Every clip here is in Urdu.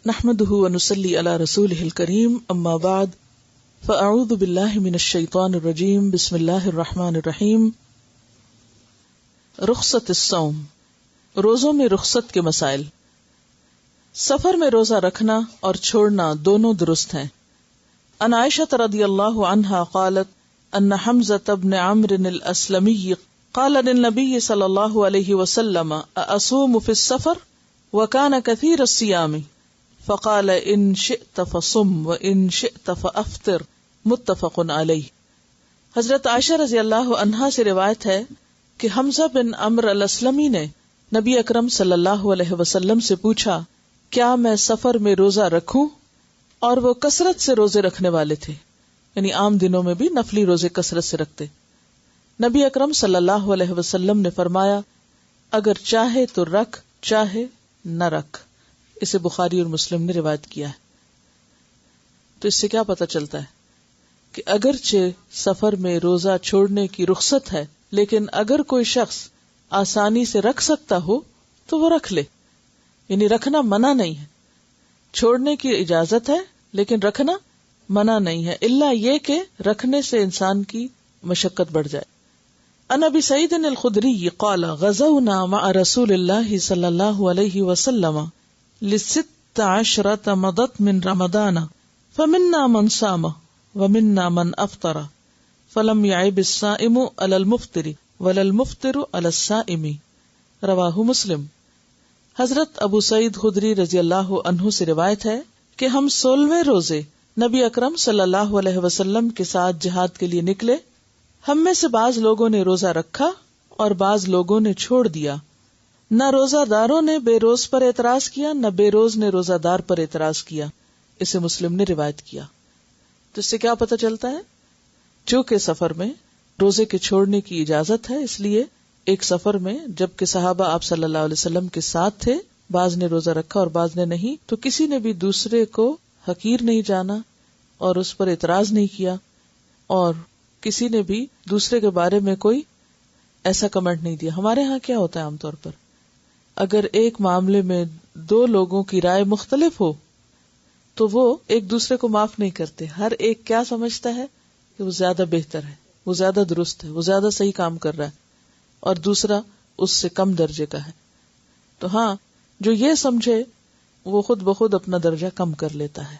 نحمده ونصلي على رسوله الكريم اما بعد فاعوذ بالله من الشيطان الرجيم بسم الله الرحمن الرحيم. رخصت الصوم، روزوں میں رخصت کے مسائل. سفر میں روزہ رکھنا اور چھوڑنا دونوں درست ہیں. عن عائشة رضی اللہ عنہا قالت ان حمزة بن عمرو الاسلمی قال للنبي صلی اللہ علیہ وسلم اصوم في السفر وكان كثير الصيام فقال ان شئت فصم وان شئت فافطر متفق علیہ. حضرت عائشہ رضی اللہ عنہا سے روایت ہے کہ حمزہ بن عمرو الاسلمی نے نبی اکرم صلی اللہ علیہ وسلم سے پوچھا کیا میں سفر میں روزہ رکھوں، اور وہ کثرت سے روزے رکھنے والے تھے، یعنی عام دنوں میں بھی نفلی روزے کثرت سے رکھتے. نبی اکرم صلی اللہ علیہ وسلم نے فرمایا اگر چاہے تو رکھ، چاہے نہ رکھ. اسے بخاری اور مسلم نے روایت کیا ہے. تو اس سے کیا پتہ چلتا ہے کہ اگرچہ سفر میں روزہ چھوڑنے کی رخصت ہے، لیکن اگر کوئی شخص آسانی سے رکھ سکتا ہو تو وہ رکھ لے، یعنی رکھنا منع نہیں ہے. چھوڑنے کی اجازت ہے لیکن رکھنا منع نہیں ہے، الا یہ کہ رکھنے سے انسان کی مشقت بڑھ جائے. عن ابی سعید الخدری قال غزونا مع رسول اللہ صلی اللہ علیہ وسلم لست عشرۃ مضت من رمضان فمنا من صام ومنا من افطر فلم يعب الصائم على المفطر ولا المفطر على الصائم. رواہ مسلم. حضرت ابو سعید خدری رضی اللہ عنہ سے روایت ہے کہ ہم 16ویں روزے نبی اکرم صلی اللہ علیہ وسلم کے ساتھ جہاد کے لیے نکلے. ہم میں سے بعض لوگوں نے روزہ رکھا اور بعض لوگوں نے چھوڑ دیا. نہ روزہ داروں نے بے روز پر اعتراض کیا، نہ بے روز نے روزہ دار پر اعتراض کیا. اسے مسلم نے روایت کیا. تو اس سے کیا پتہ چلتا ہے؟ چونکہ سفر میں روزے کے چھوڑنے کی اجازت ہے، اس لیے ایک سفر میں جبکہ صحابہ آپ صلی اللہ علیہ وسلم کے ساتھ تھے، بعض نے روزہ رکھا اور بعض نے نہیں، تو کسی نے بھی دوسرے کو حقیر نہیں جانا اور اس پر اعتراض نہیں کیا، اور کسی نے بھی دوسرے کے بارے میں کوئی ایسا کمنٹ نہیں دیا. ہمارے ہاں کیا ہوتا ہے عام طور پر، اگر ایک معاملے میں دو لوگوں کی رائے مختلف ہو تو وہ ایک دوسرے کو معاف نہیں کرتے. ہر ایک کیا سمجھتا ہے کہ وہ زیادہ بہتر ہے، وہ زیادہ درست ہے، وہ زیادہ صحیح کام کر رہا ہے، اور دوسرا اس سے کم درجے کا ہے. تو ہاں، جو یہ سمجھے وہ خود بخود اپنا درجہ کم کر لیتا ہے،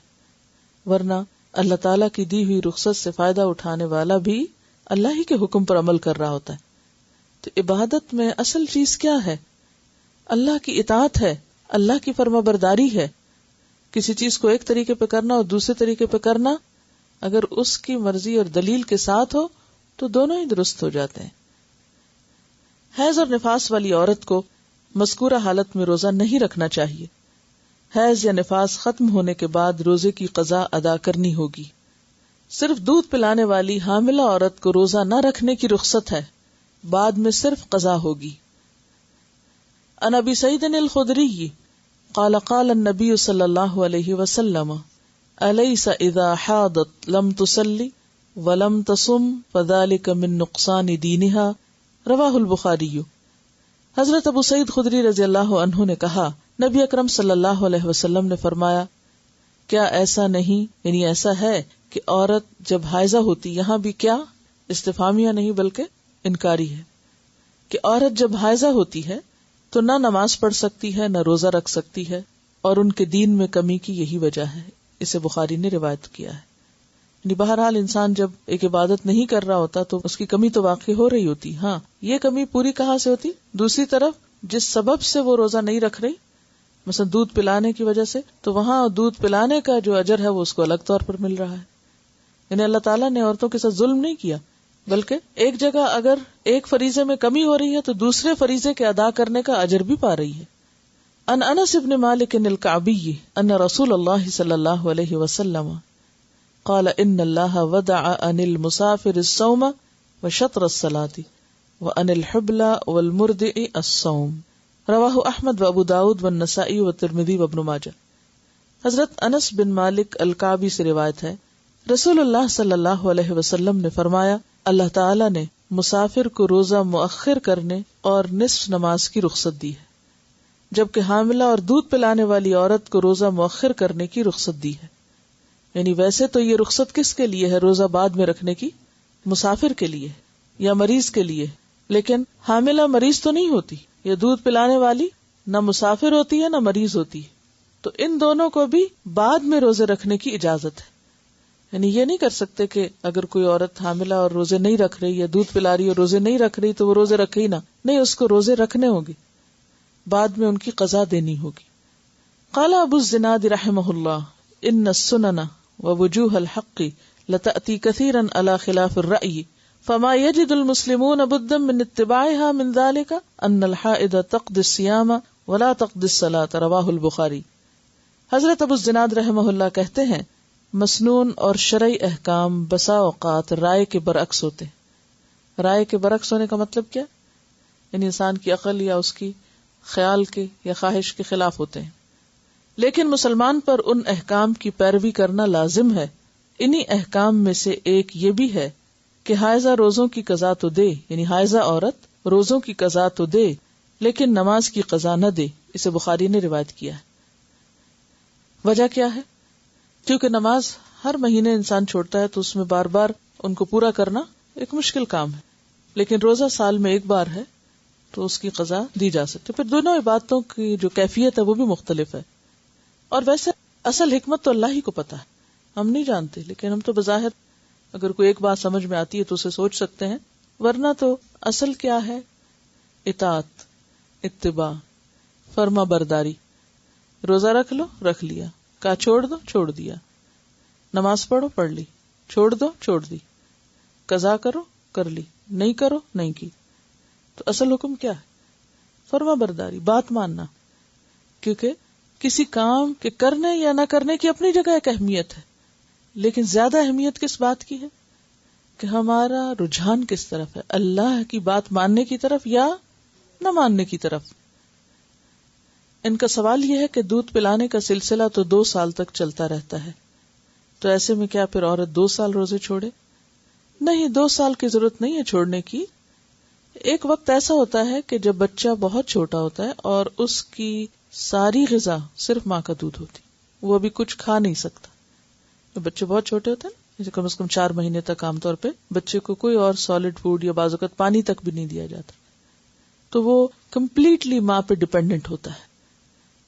ورنہ اللہ تعالیٰ کی دی ہوئی رخصت سے فائدہ اٹھانے والا بھی اللہ ہی کے حکم پر عمل کر رہا ہوتا ہے. تو عبادت میں اصل چیز کیا ہے؟ اللہ کی اطاعت ہے، اللہ کی فرما برداری ہے. کسی چیز کو ایک طریقے پہ کرنا اور دوسرے طریقے پہ کرنا، اگر اس کی مرضی اور دلیل کے ساتھ ہو تو دونوں ہی درست ہو جاتے ہیں. حیض اور نفاس والی عورت کو مذکورہ حالت میں روزہ نہیں رکھنا چاہیے. حیض یا نفاس ختم ہونے کے بعد روزے کی قضا ادا کرنی ہوگی. صرف دودھ پلانے والی حاملہ عورت کو روزہ نہ رکھنے کی رخصت ہے، بعد میں صرف قضا ہوگی. عن ابی سعید الخدری قال قال النبی صلی اللہ علیہ وسلم الیس اذا حاضت لم تصلی ولم تصم فذلک من نقصان دینها. رواہ البخاری. حضرت ابو سعید خدری رضی اللہ عنہ نے کہا نبی اکرم صلی اللہ علیہ وسلم نے فرمایا کیا ایسا نہیں، یعنی ایسا ہے کہ عورت جب حائضہ ہوتی، یہاں بھی کیا استفہامیہ نہیں بلکہ انکاری ہے، کہ عورت جب حائضہ ہوتی ہے تو نہ نماز پڑھ سکتی ہے نہ روزہ رکھ سکتی ہے، اور ان کے دین میں کمی کی یہی وجہ ہے. اسے بخاری نے روایت کیا ہے. یعنی بہرحال انسان جب ایک عبادت نہیں کر رہا ہوتا تو اس کی کمی تو واقع ہو رہی ہوتی. ہاں، یہ کمی پوری کہاں سے ہوتی؟ دوسری طرف جس سبب سے وہ روزہ نہیں رکھ رہی، مثلا دودھ پلانے کی وجہ سے، تو وہاں دودھ پلانے کا جو اجر ہے وہ اس کو الگ طور پر مل رہا ہے. یعنی اللہ تعالیٰ نے عورتوں کے ساتھ ظلم نہیں کیا، بلکہ ایک جگہ اگر ایک فریضے میں کمی ہو رہی ہے تو دوسرے فریضے کے ادا کرنے کا اجر بھی پا رہی ہے. ان انس بن مالک الکعبی ان رسول اللہ صلی اللہ علیہ وسلم قال ان اللہ ودع عن المسافر الصوم وشطر الصلاة وعن الحبل والمرضع الصوم. رواہ احمد و ابو داود والنسائی والترمذی وابن ماجہ. حضرت انس بن مالک الکعبی سے روایت ہے رسول اللہ صلی اللہ علیہ وسلم نے فرمایا اللہ تعالیٰ نے مسافر کو روزہ مؤخر کرنے اور نصف نماز کی رخصت دی ہے. جبکہ حاملہ اور دودھ پلانے والی عورت کو روزہ مؤخر کرنے کی رخصت دی ہے. یعنی ویسے تو یہ رخصت کس کے لیے ہے؟ روزہ بعد میں رکھنے کی مسافر کے لیے یا مریض کے لیے. لیکن حاملہ مریض تو نہیں ہوتی، یا دودھ پلانے والی نہ مسافر ہوتی ہے نہ مریض ہوتی ہے، تو ان دونوں کو بھی بعد میں روزے رکھنے کی اجازت ہے. یعنی یہ نہیں کر سکتے کہ اگر کوئی عورت حاملہ اور روزے نہیں رکھ رہی یا دودھ پلا رہی اور روزے نہیں رکھ رہی تو وہ روزے رکھے ہی نہ. نہیں، اس کو روزے رکھنے ہوں گے، بعد میں ان کی قضا دینی ہوگی. قال ابو الزناد رحمہ اللہ ان السنن ووجوه الحق لتأتي كثيرا على خلاف الرأي فما يجد المسلمون بدا من اتباعها من ذلك ان الحائض تقضي الصيام ولا تقضي الصلاة رواہ البخاری. حضرت ابو الزناد رحمہ اللہ کہتے ہیں مسنون اور شرعی احکام بسا اوقات رائے کے برعکس ہوتے ہیں. رائے کے برعکس ہونے کا مطلب کیا؟ یعنی انسان کی عقل یا اس کی خیال کے یا خواہش کے خلاف ہوتے ہیں. لیکن مسلمان پر ان احکام کی پیروی کرنا لازم ہے. انہی احکام میں سے ایک یہ بھی ہے کہ حائضہ روزوں کی قضا تو دے، یعنی حائضہ عورت روزوں کی قضا تو دے لیکن نماز کی قضا نہ دے. اسے بخاری نے روایت کیا ہے. وجہ کیا ہے؟ کیونکہ نماز ہر مہینے انسان چھوڑتا ہے تو اس میں بار بار ان کو پورا کرنا ایک مشکل کام ہے، لیکن روزہ سال میں ایک بار ہے تو اس کی قضا دی جا سکتی. پھر دونوں عبادتوں کی جو کیفیت ہے وہ بھی مختلف ہے. اور ویسے اصل حکمت تو اللہ ہی کو پتا ہے، ہم نہیں جانتے. لیکن ہم تو بظاہر اگر کوئی ایک بات سمجھ میں آتی ہے تو اسے سوچ سکتے ہیں، ورنہ تو اصل کیا ہے؟ اطاعت، اتباع، فرما برداری. روزہ رکھ لو، رکھ لیا. کہا چھوڑ دو، چھوڑ دیا. نماز پڑھو، پڑھ لی. چھوڑ دو، چھوڑ دی. قضا کرو، کر لی. نہیں کرو، نہیں کی. تو اصل حکم کیا ہے؟ فرما برداری، بات ماننا. کیونکہ کسی کام کے کرنے یا نہ کرنے کی اپنی جگہ ایک اہمیت ہے، لیکن زیادہ اہمیت کس بات کی ہے کہ ہمارا رجحان کس طرف ہے، اللہ کی بات ماننے کی طرف یا نہ ماننے کی طرف. ان کا سوال یہ ہے کہ دودھ پلانے کا سلسلہ تو 2 سال تک چلتا رہتا ہے، تو ایسے میں کیا پھر عورت 2 سال روزے چھوڑے؟ نہیں، 2 سال کی ضرورت نہیں ہے چھوڑنے کی. ایک وقت ایسا ہوتا ہے کہ جب بچہ بہت چھوٹا ہوتا ہے اور اس کی ساری غذا صرف ماں کا دودھ ہوتی، وہ ابھی کچھ کھا نہیں سکتا. جب بچے بہت چھوٹے ہوتے ہیں نا، کم از کم 4 مہینے تک عام طور پہ بچے کو کوئی اور سالڈ فوڈ یا بعض اوقات پانی تک بھی نہیں دیا جاتا، تو وہ کمپلیٹلی ماں پہ ڈیپینڈنٹ ہوتا ہے.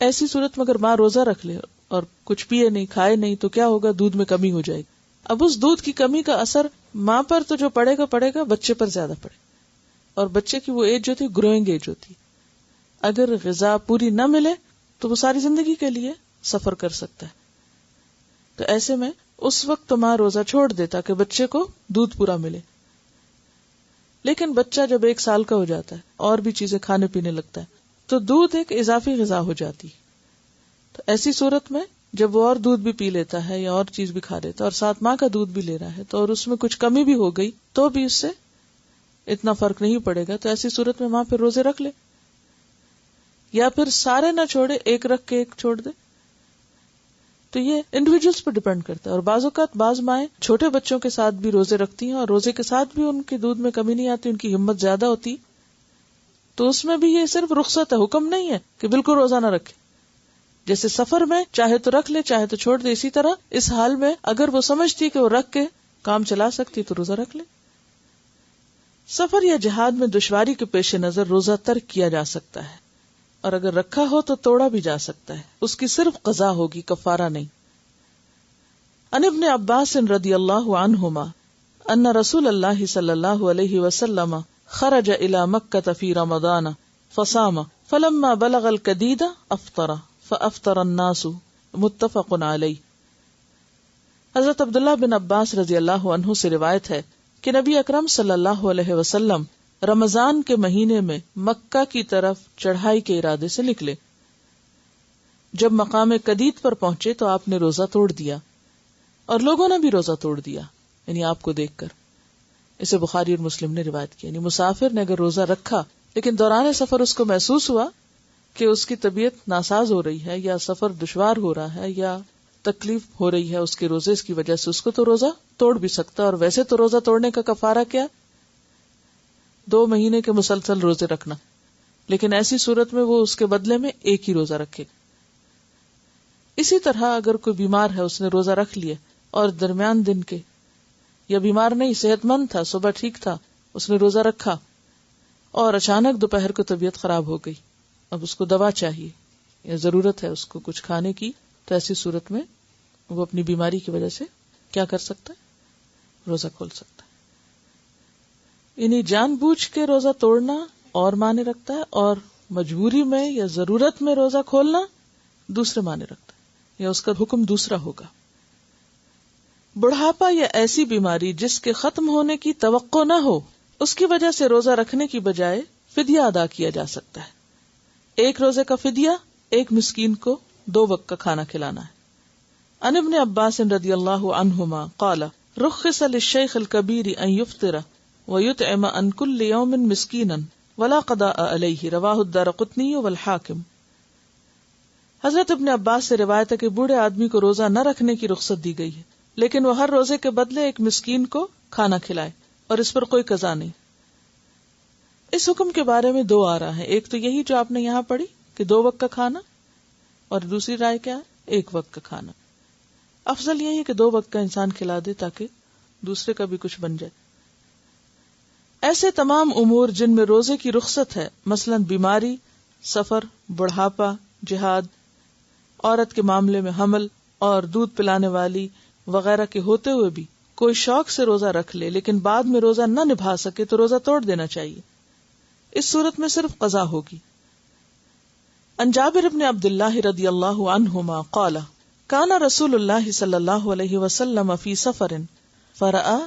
ایسی صورت میں اگر ماں روزہ رکھ لے اور کچھ پیے نہیں، کھائے نہیں، تو کیا ہوگا؟ دودھ میں کمی ہو جائے گی. اب اس دودھ کی کمی کا اثر ماں پر تو جو پڑے گا بچے پر زیادہ پڑے. اور بچے کی وہ ایج جو تھی گروئنگ ایج ہوتی، اگر غذا پوری نہ ملے تو وہ ساری زندگی کے لیے سفر کر سکتا ہے. تو ایسے میں اس وقت تو ماں روزہ چھوڑ دے تاکہ بچے کو دودھ پورا ملے. لیکن بچہ جب 1 سال کا ہو جاتا ہے اور بھی چیزیں کھانے پینے لگتا ہے تو دودھ ایک اضافی غذا ہو جاتی. تو ایسی صورت میں جب وہ اور دودھ بھی پی لیتا ہے یا اور چیز بھی کھا لیتا ہے اور ساتھ ماں کا دودھ بھی لے رہا ہے تو اور اس میں کچھ کمی بھی ہو گئی تو بھی اس سے اتنا فرق نہیں پڑے گا. تو ایسی صورت میں ماں پھر روزے رکھ لے، یا پھر سارے نہ چھوڑے، ایک رکھ کے ایک چھوڑ دے. تو یہ انڈیویجولز پر ڈیپینڈ کرتا ہے. اور بعض اوقات بعض مائیں چھوٹے بچوں کے ساتھ بھی روزے رکھتی ہیں اور روزے کے ساتھ بھی ان کے دودھ میں کمی نہیں آتی، ان کی ہمت زیادہ ہوتی، تو اس میں بھی یہ صرف رخصت ہے، حکم نہیں ہے کہ بالکل روزہ نہ رکھے. جیسے سفر میں چاہے تو رکھ لے چاہے تو چھوڑ دے، اسی طرح اس حال میں اگر وہ سمجھتی کہ وہ رکھ کے کام چلا سکتی تو روزہ رکھ لے. سفر یا جہاد میں دشواری کے پیش نظر روزہ ترک کیا جا سکتا ہے، اور اگر رکھا ہو تو توڑا بھی جا سکتا ہے، اس کی صرف قضا ہوگی، کفارہ نہیں. عن ابن عباس رضی اللہ عنہما ان رسول اللہ صلی اللہ علیہ وسلم خرج الى مکہ فی رمضان فصام فلما بلغ القدید افطر فافطر الناس متفق علیہ. حضرت عبداللہ بن عباس رضی اللہ عنہ سے روایت ہے کہ نبی اکرم صلی اللہ علیہ وسلم رمضان کے مہینے میں مکہ کی طرف چڑھائی کے ارادے سے نکلے. جب مقام قدید پر پہنچے تو آپ نے روزہ توڑ دیا اور لوگوں نے بھی روزہ توڑ دیا، یعنی آپ کو دیکھ کر. اسے بخاری اور مسلم نے روایت کیا. یعنی مسافر نے اگر روزہ رکھا لیکن دوران سفر اس کو محسوس ہوا کہ اس کی طبیعت ناساز ہو رہی ہے یا سفر دشوار ہو رہا ہے یا تکلیف ہو رہی ہے اس کے روزے کی وجہ سے، اس کو تو روزہ توڑ بھی سکتا. اور ویسے تو روزہ توڑنے کا کفارہ کیا؟ 2 مہینے کے مسلسل روزے رکھنا. لیکن ایسی صورت میں وہ اس کے بدلے میں ایک ہی روزہ رکھے گا. اسی طرح اگر کوئی بیمار ہے، اس نے روزہ رکھ لیا اور درمیان دن کے، یا بیمار نہیں، صحت مند تھا، صبح ٹھیک تھا، اس نے روزہ رکھا اور اچانک دوپہر کو طبیعت خراب ہو گئی، اب اس کو دوا چاہیے یا ضرورت ہے اس کو کچھ کھانے کی، تو ایسی صورت میں وہ اپنی بیماری کی وجہ سے کیا کر سکتا ہے؟ روزہ کھول سکتا ہے. یعنی جان بوجھ کے روزہ توڑنا اور معنی رکھتا ہے، اور مجبوری میں یا ضرورت میں روزہ کھولنا دوسرے معنی رکھتا ہے، یا اس کا حکم دوسرا ہوگا. بڑھاپا یا ایسی بیماری جس کے ختم ہونے کی توقع نہ ہو، اس کی وجہ سے روزہ رکھنے کی بجائے فدیہ ادا کیا جا سکتا ہے. ایک روزے کا فدیہ ایک مسکین کو 2 وقت کا کھانا کھلانا ہے. عن ابن عباس رضی اللہ عنہما قال رخص للشیخ الکبیر ان یفطر ویطعم عن کل یوم مسکینا ولا قضاء علیہ، رواہ الدارقطنی والحاکم. حضرت ابن عباس سے روایت ہے کہ بوڑھے آدمی کو روزہ نہ رکھنے کی رخصت دی گئی ہے، لیکن وہ ہر روزے کے بدلے ایک مسکین کو کھانا کھلائے اور اس پر کوئی قضا نہیں. اس حکم کے بارے میں 2 آراء ہیں. ایک تو یہی جو آپ نے یہاں پڑھی کہ 2 وقت کا کھانا، اور دوسری رائے کیا ہے؟ 1 وقت کا کھانا. افضل یہی ہے کہ 2 وقت کا انسان کھلا دے تاکہ دوسرے کا بھی کچھ بن جائے. ایسے تمام امور جن میں روزے کی رخصت ہے، مثلا بیماری، سفر، بڑھاپا، جہاد، عورت کے معاملے میں حمل اور دودھ پلانے والی وغیرہ کے ہوتے ہوئے بھی کوئی شوق سے روزہ رکھ لے لیکن بعد میں روزہ نہ نبھا سکے تو روزہ توڑ دینا چاہیے. اس صورت میں صرف قضا ہوگی. عن جابر بن عبد اللہ رضی اللہ عنہما قال کان رسول اللہ صلی اللہ علیہ وسلم فی سفر فرأى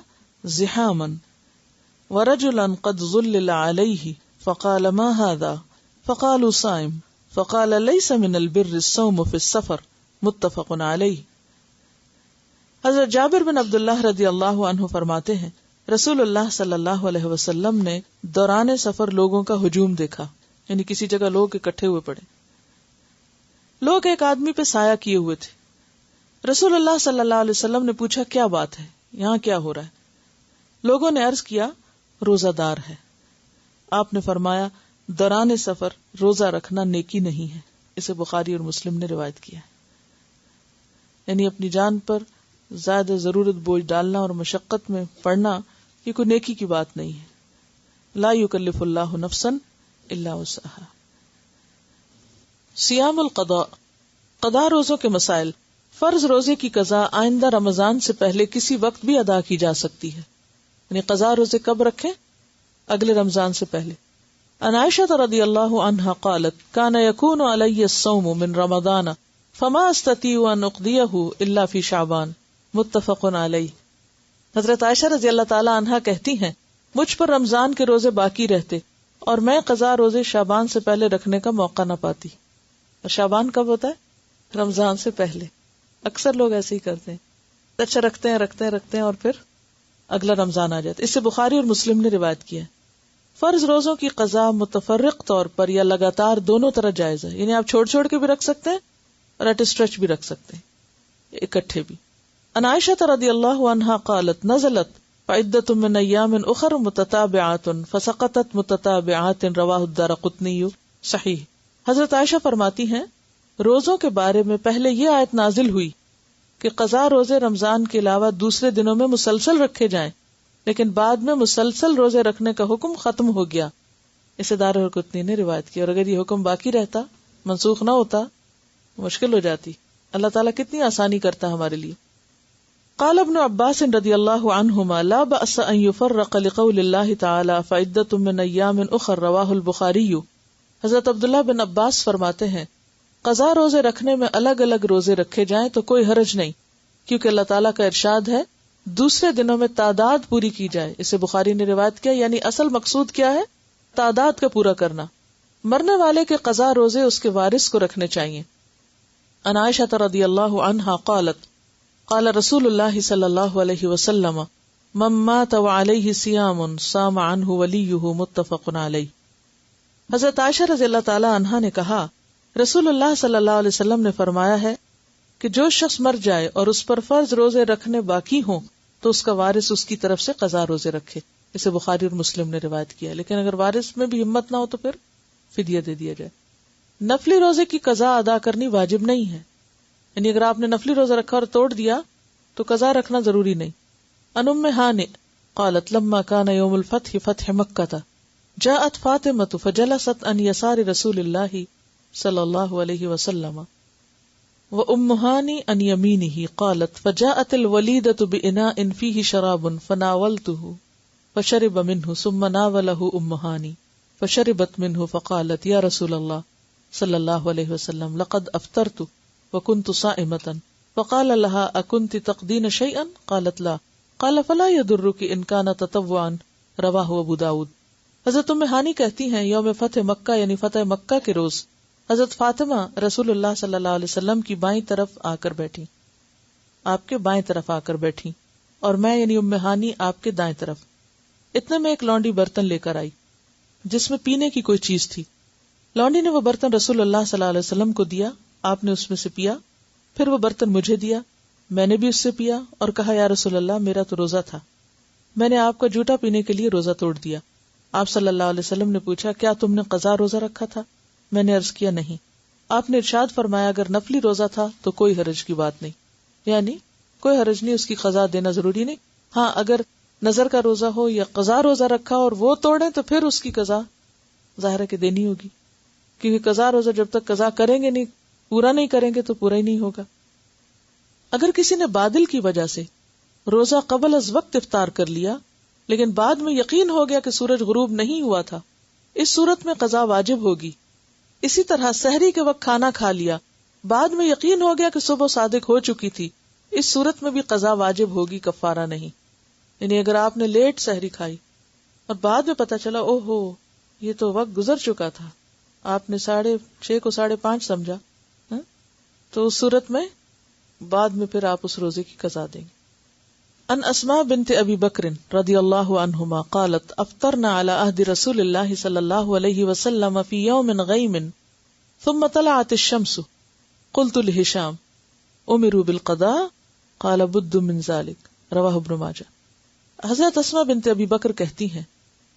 زحاما ورجلا قد ظلل علیہ فقال ما هذا فقالوا صائم فقال ليس من البر الصوم في السفر متفق علیہ. حضرت جابر بن عبداللہ رضی اللہ عنہ فرماتے ہیں رسول اللہ صلی اللہ علیہ وسلم نے دوران سفر لوگوں کا ہجوم دیکھا، یعنی کسی جگہ لوگ اکٹھے ہوئے پڑے. لوگ ایک آدمی پہ سایہ کیے ہوئے تھے. رسول اللہ صلی اللہ علیہ وسلم نے پوچھا کیا بات ہے، یہاں کیا ہو رہا ہے؟ لوگوں نے عرض کیا روزہ دار ہے. آپ نے فرمایا دوران سفر روزہ رکھنا نیکی نہیں ہے. اسے بخاری اور مسلم نے روایت کیا ہے. یعنی اپنی جان پر زیادہ ضرورت بوجھ ڈالنا اور مشقت میں پڑنا یہ کوئی نیکی کی بات نہیں ہے. لا یکلف اللہ نفسا الا وسعها. صیام القضاء، قضاء روزوں کے مسائل. فرض روزے کی قضاء آئندہ رمضان سے پہلے کسی وقت بھی ادا کی جا سکتی ہے. یعنی قضاء روزے کب رکھیں؟ اگلے رمضان سے پہلے. عن عائشہ رضی اللہ عنہا قالت کان یکون علی الصوم من رمضان فما استطیع ان اقضیہ الا فی شعبان متفق علیہ. حضرت عائشہ رضی اللہ تعالی عنہا کہتی ہیں مجھ پر رمضان کے روزے باقی رہتے اور میں قضاء روزے شعبان سے پہلے رکھنے کا موقع نہ پاتی. اور شعبان کب ہوتا ہے؟ رمضان سے پہلے. اکثر لوگ ایسے ہی کرتے ہیں، اچھا رکھتے ہیں اور پھر اگلا رمضان آ جاتا ہے. اس سے بخاری اور مسلم نے روایت کیا ہے. فرض روزوں کی قضاء متفرق طور پر یا لگاتار دونوں طرح جائز ہے. یعنی آپ چھوڑ کے بھی رکھ سکتے ہیں اور ایٹ اسٹریچ بھی رکھ سکتے ہیں، اکٹھے بھی. عن عائشہ رضی اللہ عنہا قالت نزلت فعدۃ من ایام اخر متتابعات فسقطت متتابعات رواہ الدارقطنی صحیح. حضرت عائشہ فرماتی ہیں روزوں کے بارے میں پہلے یہ آیت نازل ہوئی کہ قضاء روزے رمضان کے علاوہ دوسرے دنوں میں مسلسل رکھے جائیں، لیکن بعد میں مسلسل روزے رکھنے کا حکم ختم ہو گیا. اسے دارقطنی نے روایت کی. اور اگر یہ حکم باقی رہتا، منسوخ نہ ہوتا، مشکل ہو جاتی. اللہ تعالیٰ کتنی آسانی کرتا ہے ہمارے لیے. قال ابن عباس رضی اللہ عنہما لا بأس ان يفرق لقول اللہ تعالی فعدۃ من ایام اخر رواہ البخاری. حضرت عبداللہ بن عباس فرماتے ہیں قضاء روزے رکھنے میں الگ الگ روزے رکھے جائیں تو کوئی حرج نہیں، کیونکہ اللہ تعالیٰ کا ارشاد ہے دوسرے دنوں میں تعداد پوری کی جائے. اسے بخاری نے روایت کیا. یعنی اصل مقصود کیا ہے؟ تعداد کا پورا کرنا. مرنے والے کے قضاء روزے اس کے وارث کو رکھنے چاہیے. عن عائشہ رضی اللہ عنہا قالت قال رسول اللہ صلی اللہ علیہ وسلم من مات وعلیہ صیام صام عنہ ولیہ متفق علیہ. حضرت عائشہ رضی اللہ تعالی عنہا نے کہا رسول اللہ صلی اللہ علیہ وسلم نے فرمایا ہے کہ جو شخص مر جائے اور اس پر فرض روزے رکھنے باقی ہوں تو اس کا وارث اس کی طرف سے قضاء روزے رکھے. اسے بخاری اور مسلم نے روایت کیا. لیکن اگر وارث میں بھی ہمت نہ ہو تو پھر فدیہ دے دیا جائے. نفلی روزے کی قضا ادا کرنی واجب نہیں ہے، یعنی اگر آپ نے نفلی روزہ رکھا اور توڑ دیا تو قضا رکھنا ضروری نہیں. ان ام ہانئ قالت لما كان يوم الفتح فتح مكة جاءت فاطمة فجلست عن يسار رسول الله صلى الله عليه وسلم وام هانئ عن يمينه قالت فجاءت الوليدة بإناء فيه شراب فناولته فشرب منه ثم ناوله ام هانئ فشربت منه فقالت يا رسول الله صلى الله عليه وسلم لقد أفطرت وكنت صائمة فقال لها أكنت تقدين شيئا قالت لا قال فلا يضرك إن كان تطوعا رواہ ابو داود. حضرت ام ہانی کہتی ہیں یوم فتح مکہ یعنی فتح مکہ کے روز حضرت فاطمہ رسول اللہ صلی اللہ علیہ وسلم کی بائیں طرف آ کر بیٹھی، آپ کے بائیں طرف آ کر بیٹھی، اور میں یعنی ام ہانی آپ کے دائیں طرف. اتنے میں ایک لونڈی برتن لے کر آئی جس میں پینے کی کوئی چیز تھی. لونڈی نے وہ برتن رسول اللہ صلی اللہ علیہ وسلم کو دیا، آپ نے اس میں سے پیا، پھر وہ برتن مجھے دیا، میں نے بھی اس سے پیا اور کہا یا رسول اللہ میرا تو روزہ تھا، میں نے آپ کا جھوٹا پینے کے لیے روزہ توڑ دیا. آپ صلی اللہ علیہ وسلم نے پوچھا کیا تم نے قضا روزہ رکھا تھا؟ میں نے عرض کیا نہیں. آپ نے ارشاد فرمایا اگر نفلی روزہ تھا تو کوئی حرج کی بات نہیں، یعنی کوئی حرج نہیں، اس کی قضا دینا ضروری نہیں. ہاں اگر نظر کا روزہ ہو یا قضا روزہ رکھا اور وہ توڑے تو پھر اس کی قضا ظاہر ہے کہ دینی ہوگی، کیونکہ قضا روزہ جب تک قضا کریں گے نہیں، پورا نہیں کریں گے تو پورا ہی نہیں ہوگا. اگر کسی نے بادل کی وجہ سے روزہ قبل از وقت افطار کر لیا لیکن بعد میں یقین ہو گیا کہ سورج غروب نہیں ہوا تھا، اس صورت میں قضا واجب ہوگی. اسی طرح سحری کے وقت کھانا کھا لیا، بعد میں یقین ہو گیا کہ صبح صادق ہو چکی تھی، اس صورت میں بھی قضا واجب ہوگی، کفارہ نہیں. یعنی اگر آپ نے لیٹ سحری کھائی اور بعد میں پتا چلا او ہو یہ تو وقت گزر چکا تھا، آپ نے 6:30 کو 5:30 سمجھا، تو اس صورت میں بعد میں پھر آپ اس روزے کی قضا دیں گے. ان اسماء بنت ابی بکر رضی اللہ عنہما قالت افطرنا على عهد رسول اللہ صلی اللہ علیہ وسلم فی یوم غیم ثم طلعت الشمس قلت لہشام امروا بالقضاء قال بد من ذلك رواہ ابن ماجہ. حضرت اسماء بنت ابی بکر کہتی ہیں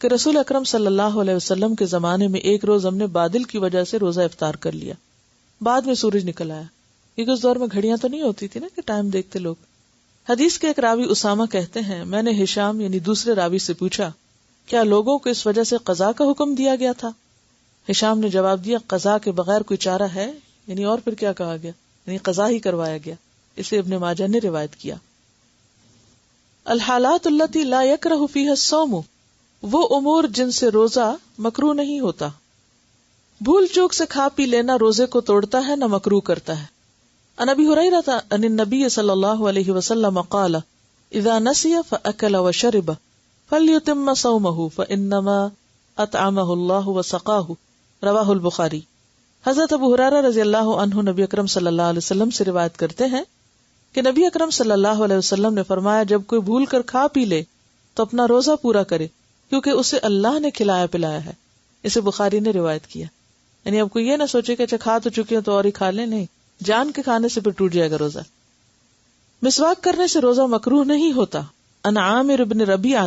کہ رسول اکرم صلی اللہ علیہ وسلم کے زمانے میں ایک روز ہم نے بادل کی وجہ سے روزہ افطار کر لیا، بعد میں سورج نکل آیا، کیونکہ اس دور میں گھڑیاں تو نہیں ہوتی تھی نا کہ ٹائم دیکھتے لوگ. حدیث کے ایک راوی اسامہ کہتے ہیں میں نے ہشام یعنی دوسرے راوی سے پوچھا کیا لوگوں کو اس وجہ سے قضا کا حکم دیا گیا تھا؟ ہشام نے جواب دیا قضا کے بغیر کوئی چارہ ہے، یعنی اور پھر کیا کہا گیا، یعنی قضا ہی کروایا گیا. اسے ابن ماجہ نے روایت کیا. الحالات التي لا يكره فيها الصوم، وہ امور جن سے روزہ مکروہ نہیں ہوتا. بھول چوک سے کھا پی لینا روزے کو توڑتا ہے نہ مکروہ کرتا ہے. عن ابی ہریرہ عن النبی صلی اللہ علیہ وسلم قال اذا نسی فاکل وشرب فلیتم صومہ فانما اطعمہ اللہ وسقاہ رواہ البخاری. حضرت ابو ہریرہ رضی اللہ عنہ نبی اکرم صلی اللہ علیہ وسلم سے روایت کرتے ہیں کہ نبی اکرم صلی اللہ علیہ وسلم نے فرمایا جب کوئی بھول کر کھا پی لے تو اپنا روزہ پورا کرے کیونکہ اسے اللہ نے کھلایا پلایا ہے. اسے بخاری نے روایت کیا. یعنی اب کوئی یہ نہ سوچے کہ اچھا کھا تو چکی ہوں تو اور ہی کھا لیں، نہیں، جان کے کھانے سے پھر ٹوٹ جائے گا روزہ. مسواک کرنے سے روزہ مکروہ نہیں ہوتا. ان عامر بن ربیعہ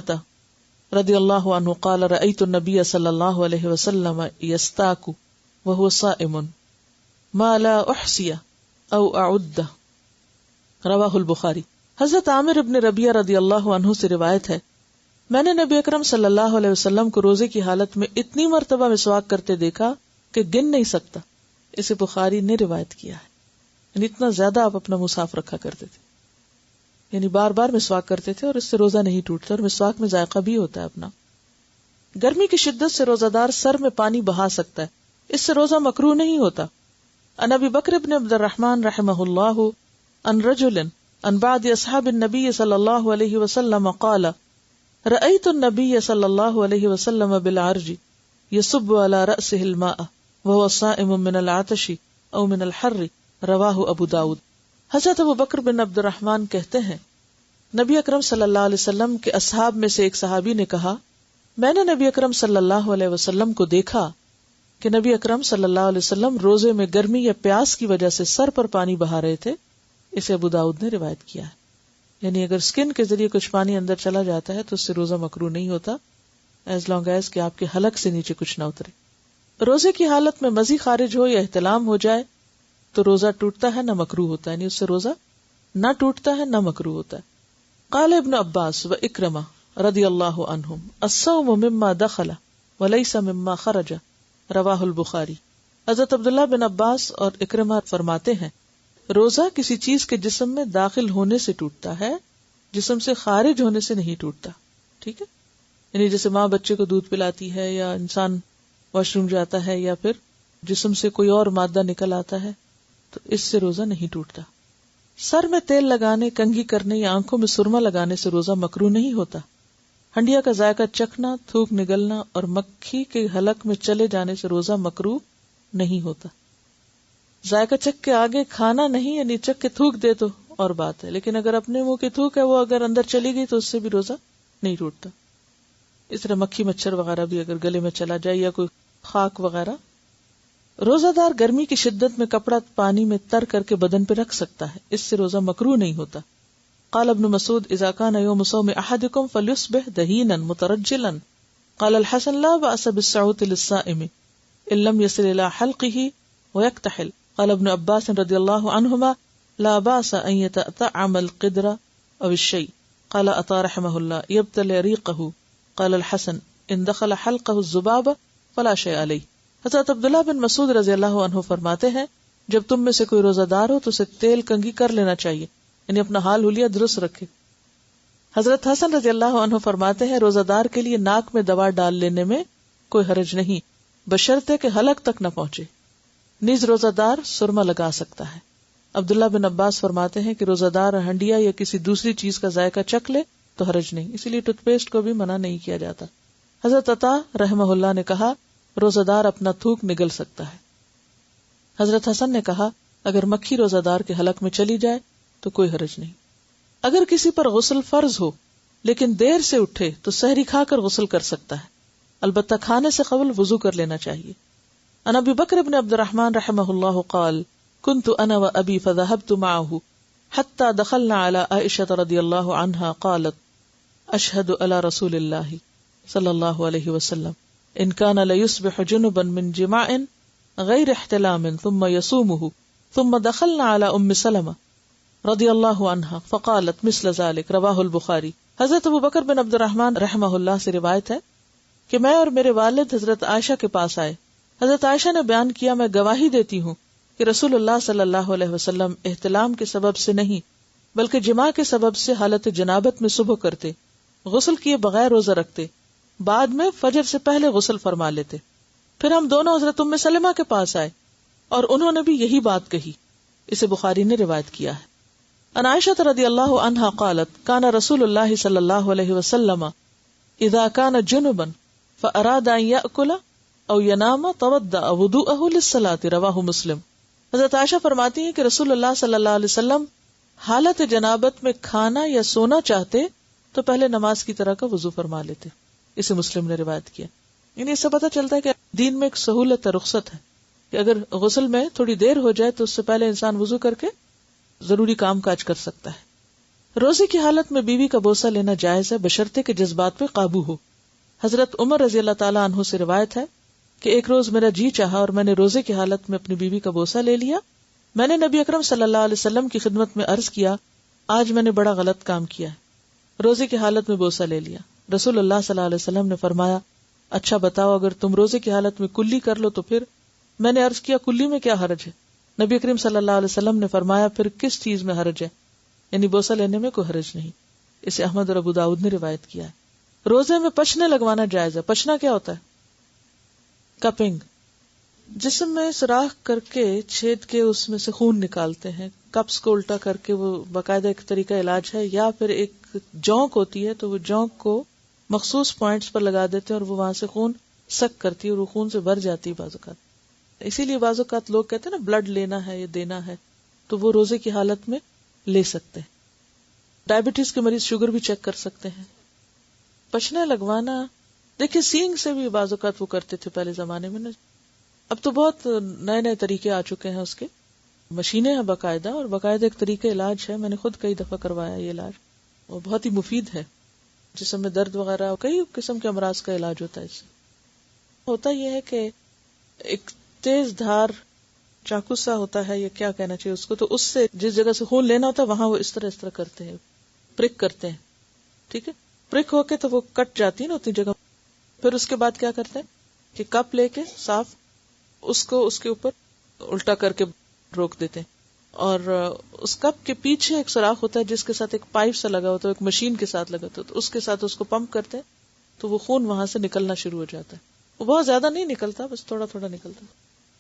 رضی اللہ عنہ قال رأیت النبی صلی اللہ علیہ وسلم یستاک وهو صائم ما لا احصی او اعد رواہ البخاری. حضرت عامر ابن ربیعہ رضی اللہ عنہ سے روایت ہے میں نے نبی اکرم صلی اللہ علیہ وسلم کو روزے کی حالت میں اتنی مرتبہ مسواک کرتے دیکھا کہ گن نہیں سکتا. اسے بخاری نے روایت کیا ہے. یعنی اتنا زیادہ آپ اپنا منہ صاف رکھا کرتے تھے، یعنی بار بار مسواک کرتے تھے اور اس سے روزہ نہیں ٹوٹتا، اور مسواک میں ذائقہ بھی ہوتا ہے اپنا. گرمی کی شدت سے روزہ دار سر میں پانی بہا سکتا ہے، اس سے روزہ مکروہ نہیں ہوتا. ان ابی بکر بن عبد الرحمن رحمہ اللہ ان رجل ان بعض اصحاب النبی صلی اللہ علیہ وسلم قال رأیت النبی صلی اللہ علیہ وسلم بالعرج یصب علی رأسه الماء وهو صائم من العطش او من الحر رواہ ابو داود. حضرت ابو بکر بن عبد الرحمن کہتے ہیں نبی اکرم صلی اللہ علیہ وسلم کے اصحاب میں سے ایک صحابی نے کہا میں نے نبی اکرم صلی اللہ علیہ وسلم کو دیکھا کہ نبی اکرم صلی اللہ علیہ وسلم روزے میں گرمی یا پیاس کی وجہ سے سر پر پانی بہا رہے تھے. اسے ابو داؤد نے روایت کیا ہے. یعنی اگر سکن کے ذریعے کچھ پانی اندر چلا جاتا ہے تو اس سے روزہ مکروہ نہیں ہوتا، ایز لانگ ایز کہ آپ کے حلق سے نیچے کچھ نہ اترے. روزے کی حالت میں مزی خارج ہو یا احتلام ہو جائے تو روزہ ٹوٹتا ہے نہ مکروہ ہوتا ہے، یعنی اس سے روزہ نہ ٹوٹتا ہے نہ مکروہ ہوتا ہے. قال ابن عباس و اکرمہ رضی اللہ عنہم الصوم مما دخل ولیس مما خرج رواہ البخاری. حضرت عبداللہ بن عباس اور اکرمہ فرماتے ہیں روزہ کسی چیز کے جسم میں داخل ہونے سے ٹوٹتا ہے، جسم سے خارج ہونے سے نہیں ٹوٹتا. ٹھیک ہے، یعنی جیسے ماں بچے کو دودھ پلاتی ہے، یا انسان واش روم جاتا ہے، یا پھر جسم سے کوئی اور مادہ نکل آتا ہے، تو اس سے روزہ نہیں ٹوٹتا. سر میں تیل لگانے، کنگھی کرنے یا آنکھوں میں سرما لگانے سے روزہ مکروہ نہیں ہوتا. ہنڈیا کا ذائقہ چکھنا، تھوک نگلنا اور مکھی کے حلق میں چلے جانے سے روزہ مکروہ نہیں ہوتا. ذائقہ چکھ کے آگے کھانا نہیں، یعنی چکھ کے تھوک دے تو اور بات ہے، لیکن اگر اپنے منہ کی تھوک ہے وہ اگر اندر چلی گئی تو اس سے بھی روزہ نہیں ٹوٹتا. اس طرح مکھی مچھر وغیرہ بھی اگر گلے میں چلا جائے یا کوئی خاک وغیرہ. روزہ دار گرمی کی شدت میں کپڑا پانی میں تر کر کے بدن پہ رکھ سکتا ہے، اس سے روزہ مکروہ نہیں ہوتا. قال ابن مسعود اذا كان يوم صوم احدكم فليصبح دهينا مترجلا. قال الحسن لا بأس بالسعوط للصائم ان لم يصل الى حلقه ويكتحل. قال ابن عباس رضي الله عنهما لا بأس ان يتطعم القدر او الشيء. قال عطاء رحمه الله يبتلع ريقه. قال الحسن ان دخل حلقه الذباب فلا شيء عليه. حضرت عبداللہ بن مسعود رضی اللہ عنہ فرماتے ہیں جب تم میں سے کوئی روزہ دار ہو تو اسے تیل کنگھی کر لینا چاہیے، یعنی اپنا حال حلیہ درست رکھے. حضرت حسن رضی اللہ عنہ فرماتے ہیں روزہ دار کے لیے ناک میں دوا ڈال لینے میں کوئی حرج نہیں، بشرطے کہ حلق تک نہ پہنچے. نیز روزہ دار سرما لگا سکتا ہے. عبداللہ بن عباس فرماتے ہیں کہ روزہ دار ہنڈیا یا کسی دوسری چیز کا ذائقہ چکھ لے تو حرج نہیں، اسی لیے ٹوتھ پیسٹ کو بھی منع نہیں کیا جاتا. حضرت عطا رحمہ اللہ نے کہا روزہ دار اپنا تھوک نگل سکتا ہے. حضرت حسن نے کہا اگر مکھی روزہ دار کے حلق میں چلی جائے تو کوئی حرج نہیں. اگر کسی پر غسل فرض ہو لیکن دیر سے اٹھے تو سحری کھا کر غسل کر سکتا ہے، البتہ کھانے سے قبل وضو کر لینا چاہیے. عن ابی بکر بن عبد الرحمن رحمہ اللہ قال كنت انا وابی فذهبت معه حتى دخلنا على عائشة رضی اللہ عنها قالت اشهد على رسول اللہ صلی اللہ علیہ وسلم ان كان ليصبح جنبا من جماع غير احتلام ثم يصومه ثم دخلنا على ام سلمة رضی اللہ عنها فقالت مثل ذلك رواہ البخاری. حضرت ابو بکر بن عبد الرحمن رحمہ اللہ سے روایت ہے کہ میں اور میرے والد حضرت عائشہ کے پاس آئے. حضرت عائشہ نے بیان کیا میں گواہی دیتی ہوں کہ رسول اللہ صلی اللہ علیہ وسلم احتلام کے سبب سے نہیں بلکہ جماع کے سبب سے حالت جنابت میں صبح کرتے، غسل کیے بغیر روزہ رکھتے، بعد میں فجر سے پہلے غسل فرما لیتے. پھر ہم دونوں حضرت ام سلمہ کے پاس آئے اور انہوں نے بھی یہی بات کہی. اسے بخاری نے روایت کیا ہے. عن عائشہ رضی اللہ عنہا قالت کان رسول اللہ صلی اللہ علیہ وسلم اذا کان جنبا فاراد ان یأکل او ینام توضأ وضوءه للصلاة رواہ مسلم. حضرت عائشہ فرماتی ہیں کہ رسول اللہ صلی اللہ علیہ وسلم حالت جنابت میں کھانا یا سونا چاہتے تو پہلے نماز کی طرح کا وضو فرما لیتے. اسے مسلم نے روایت کیا. یعنی اس سے پتہ چلتا ہے کہ دین میں ایک سہولت ہے، رخصت ہے کہ اگر غسل میں تھوڑی دیر ہو جائے تو اس سے پہلے انسان وضو کر کے ضروری کام کاج کر سکتا ہے. روزے کی حالت میں بیوی کا بوسہ لینا جائز ہے بشرطے کہ جذبات پہ قابو ہو. حضرت عمر رضی اللہ تعالیٰ عنہ سے روایت ہے کہ ایک روز میرا جی چاہا اور میں نے روزے کی حالت میں اپنی بیوی کا بوسہ لے لیا. میں نے نبی اکرم صلی اللہ علیہ وسلم کی خدمت میں عرض کیا آج میں نے بڑا غلط کام کیا ہے، روزے کی حالت میں بوسہ لے لیا. رسول اللہ صلی اللہ علیہ وسلم نے فرمایا اچھا بتاؤ اگر تم روزے کی حالت میں کلی کر لو تو پھر؟ میں نے عرض کیا کلی میں کیا حرج ہے؟ نبی کریم صلی اللہ علیہ وسلم نے فرمایا پھر کس چیز میں حرج ہے، یعنی بوسہ لینے میں کوئی حرج نہیں. اسے احمد اور ابو داؤد نے روایت کیا ہے. روزے میں پچنے لگوانا جائز ہے. پچنا کیا ہوتا ہے؟ کپنگ، جسم میں سوراخ کر کے چھید کے اس میں سے خون نکالتے ہیں. کپس کو الٹا کر کے، وہ باقاعدہ ایک طریقہ علاج ہے. یا پھر ایک جونک ہوتی ہے تو وہ جونک کو مخصوص پوائنٹس پر لگا دیتے ہیں اور وہ وہاں سے خون سک کرتی ہے اور وہ خون سے بھر جاتی ہے بعض اوقات. اسی لیے بعض اوقات لوگ کہتے ہیں نا بلڈ لینا ہے یا دینا ہے، تو وہ روزے کی حالت میں لے سکتے ہیں. ڈائبٹیز کے مریض شوگر بھی چیک کر سکتے ہیں. پچنے لگوانا دیکھیں سینگ سے بھی بعض اوقات وہ کرتے تھے پہلے زمانے میں نا. اب تو بہت نئے نئے طریقے آ چکے ہیں، اس کے مشینیں ہیں باقاعدہ اور باقاعدہ ایک طریقہ علاج ہے. میں نے خود کئی دفعہ کروایا یہ علاج، وہ بہت ہی مفید ہے. جسم میں درد وغیرہ کئی قسم کے امراض کا علاج ہوتا ہے. اس سے ہوتا یہ ہے کہ ایک تیز دھار چاقو سا ہوتا ہے یا کیا کہنا چاہیے اس کو، تو اس سے جس جگہ سے خون لینا ہوتا ہے وہاں وہ اس طرح کرتے ہیں، پرک کرتے ہیں. ٹھیک ہے، پرک ہو کے تو وہ کٹ جاتی ہے نا اتنی جگہ. پھر اس کے بعد کیا کرتے ہیں کہ کپ لے کے صاف اس کو اس کے اوپر الٹا کر کے روک دیتے ہیں، اور اس کپ کے پیچھے ایک سوراخ ہوتا ہے جس کے ساتھ ایک پائپ سا لگا ہوتا ہے، ایک مشین کے ساتھ لگا ہوتا ہے، تو اس کے ساتھ اس کو پمپ کرتے ہیں تو وہ خون وہاں سے نکلنا شروع ہو جاتا ہے. وہ بہت زیادہ نہیں نکلتا، بس تھوڑا تھوڑا نکلتا ہے.